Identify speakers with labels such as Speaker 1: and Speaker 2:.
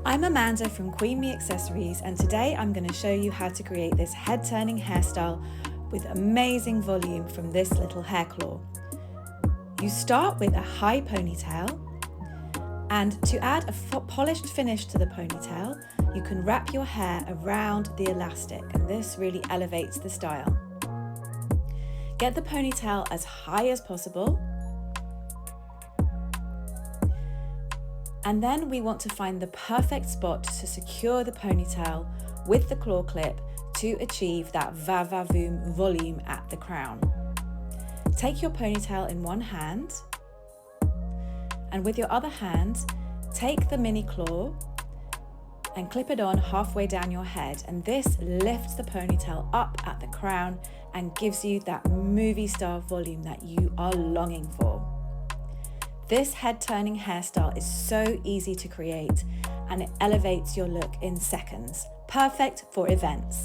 Speaker 1: I'm Amanda from QueenMee Accessories, and today I'm going to show you how to create this head-turning hairstyle with amazing volume from this little hair claw. You start with a high ponytail, and to add a polished finish to the ponytail, you can wrap your hair around the elastic, and this really elevates the style. Get the ponytail as high as possible. And then we want to find the perfect spot to secure the ponytail with the claw clip to achieve that va-va-voom volume at the crown. Take your ponytail in one hand, and with your other hand, take the mini claw and clip it on halfway down your head, and this lifts the ponytail up at the crown and gives you that movie star volume that you are longing for. This head-turning hairstyle is so easy to create, and it elevates your look in seconds. Perfect for events.